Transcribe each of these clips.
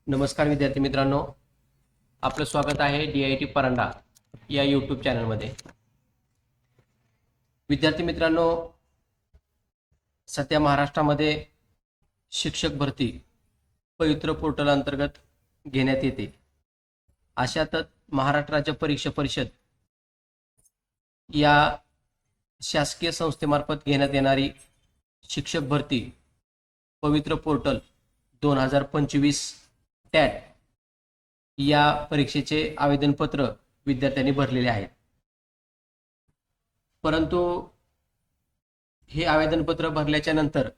नमस्कार विद्यार्थी मित्रांनो, आपलं स्वागत आहे DIT परांडा या यूट्यूब चॅनलमध्ये। विद्यार्थी मित्रांनो, सध्या महाराष्ट्रामध्ये शिक्षक भरती पवित्र पोर्टल अंतर्गत घेण्यात येते। अशातच महाराष्ट्र राज्य परीक्षा परिषद या शासकीय संस्थेमार्फत घेण्यात येणारी शिक्षक भरती पवित्र पोर्टल 2025 टॅट या परीक्षेचे आवेदनपत्र विद्यार्थ्यांनी भरलेले आहे। परंतु हे आवेदनपत्र भरल्याच्या नंतर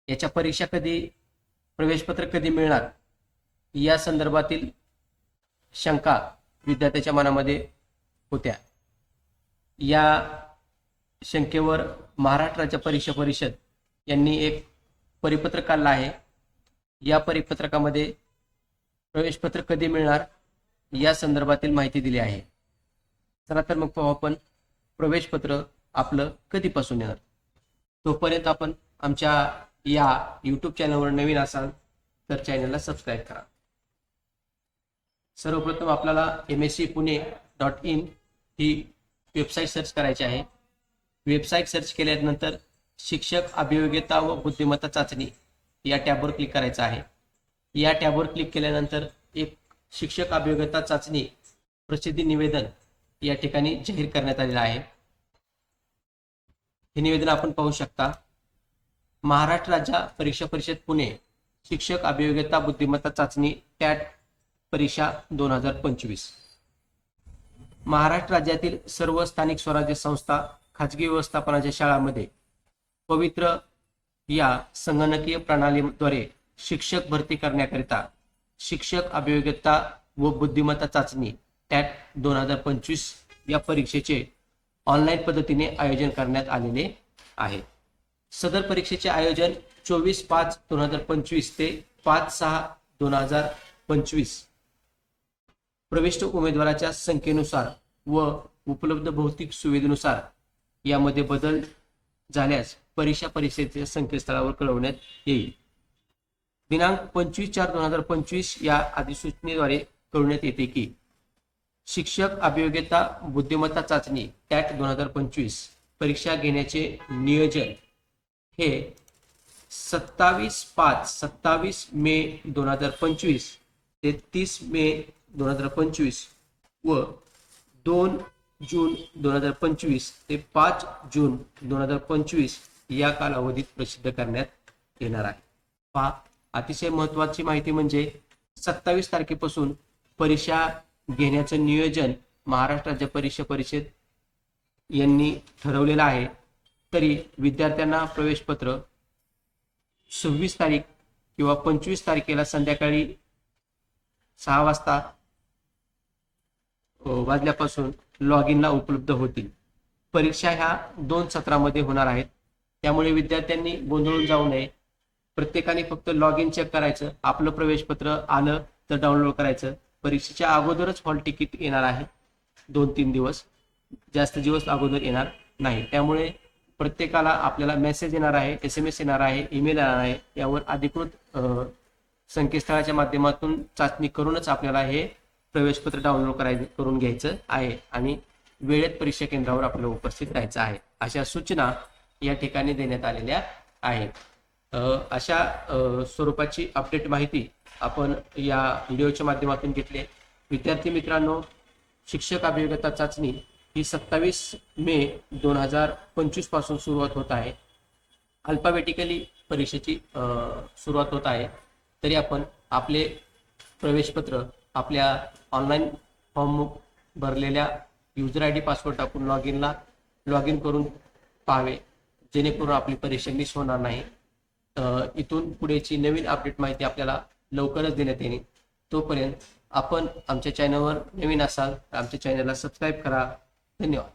याच्या परीक्षा कधी, प्रवेशपत्र कधी मिळणार या संदर्भातील शंका विद्यार्थ्याच्या मनामध्ये होत्या। या शंकेवर महाराष्ट्र राज्य परीक्षा परिषद यांनी एक परिपत्रक काढलं आहे। या परिपत्रकामध्ये प्रवेशपत्र कधी मिळणार या संदर्भातील माहिती दिली आहे। चला तर मग पाहू आपण प्रवेशपत्र आपलं कधीपासून येणार। तोपर्यंत आपण आमच्या या यूट्यूब चॅनलवर नवीन असाल तर चॅनलला सबस्क्राईब करा। सर्वप्रथम आपल्याला mscpune.in ही वेबसाईट सर्च करायची आहे। वेबसाईट सर्च केल्यानंतर शिक्षक अभियोग्यता व बुद्धिमत्ता चाचणी या टॅबवर क्लिक करायचं आहे। या टॅबवर क्लिक केल्यानंतर एक शिक्षक अभियोग्यता चाचणी प्रसिद्धी निवेदन या ठिकाणी जाहीर करण्यात आलेलं आहे। हे निवेदन आपण पाहू शकता। महाराष्ट्र राज्य परीक्षा परिषद पुणे शिक्षक अभियोग्यता बुद्धिमत्ता चाचणी टॅट परीक्षा 2025। महाराष्ट्र राज्यातील सर्व स्थानिक स्वराज्य संस्था, खाजगी व्यवस्थापनाच्या शाळांमध्ये पवित्र या संगणकीय प्रणालीद्वारे शिक्षक भरती करण्याकरिता शिक्षक अभियोग्यता व बुद्धिमत्ता चाचणी टॅट 2025 या परीक्षेचे ऑनलाईन पद्धतीने आयोजन करण्यात आलेले आहे। सदर परीक्षेचे आयोजन 24/5/2025 ते 5/6/2025 प्रविष्ट उमेदवाराच्या संख्येनुसार व उपलब्ध भौतिक सुविधेनुसार यामध्ये बदल झाल्यास परीक्षा परिषदेच्या संकेतस्थळावर कळवण्यात येईल। दिनांक 25/4/2025 या अधिसूचनेद्वारे कळवण्यात येते की शिक्षक अभियोग्यता बुद्धिमत्ता चाचणी टॅट 2025 परीक्षा घेण्याचे नियोजन हे 27 मे 2025 ते 30 मे 2025 व 2 जून 2025 ते 5 जून 2025 या कालावधीत प्रसिद्ध करण्यात येणार आहे। पहा, अतिशय महत्त्वाची माहिती म्हणजे 27 तारखेपासून परीक्षा घेण्याचं नियोजन महाराष्ट्र राज्य परीक्षा परिषद यांनी ठरवलेलं आहे। तरी विद्यार्थ्यांना प्रवेशपत्र 26 तारीख किंवा 25 तारखेला संध्याकाळी 6 वाजल्यापासून लॉग इनला उपलब्ध होतील। परीक्षा ह्या 2 सत्रामध्ये होणार आहेत, त्यामुळे विद्यार्थ्यांनी गोंधळून जाऊ नये। प्रत्येकाने फक्त लॉग इन चेक करायचं, आपलं प्रवेशपत्र आलं तर डाउनलोड करायचं। परीक्षेच्या अगोदरच हॉल तिकीट येणार आहे, 2-3 दिवस, जास्त दिवस अगोदर येणार नाही। त्यामुळे प्रत्येकाला आपल्याला मेसेज येणार आहे, SMS येणार आहे, ईमेल येणार आहे। यावर अधिकृत संकेतस्थळाच्या माध्यमातून चाचणी करूनच आपल्याला हे प्रवेशपत्र डाउनलोड करून घ्यायचं आहे आणि वेळेत परीक्षा केंद्रावर आपल्याला उपस्थित राहायचं आहे, अशा सूचना या ठिकाणी देण्यात आलेल्या आहेत। अशा स्वरूपाची अपडेट माहिती आपण या व्हिडिओच्या माध्यमातून घेतली। विद्यार्थी मित्रांनो, शिक्षक अभियोग्यता चाचणी ही 27 मे 2025 पासून सुरुवात होत आहे। अल्फाबेटिकली परीक्षेची सुरुवात होत आहे। तरी आपण आपले प्रवेशपत्र आपल्या ऑनलाईन फॉर्म भरलेल्या यूजर ID पासवर्ड टाकून लॉग इन करून पाहावे, जेणेकरून आपली परीक्षा मिस होणार नाही। इथून पुढेची नवीन अपडेट माहिती आपल्याला लवकरच देण्यात येईल। तोपर्यंत आपण आमच्या चॅनलवर नवीन असाल तर आमच्या चॅनलला सबस्क्राईब करा। धन्यवाद।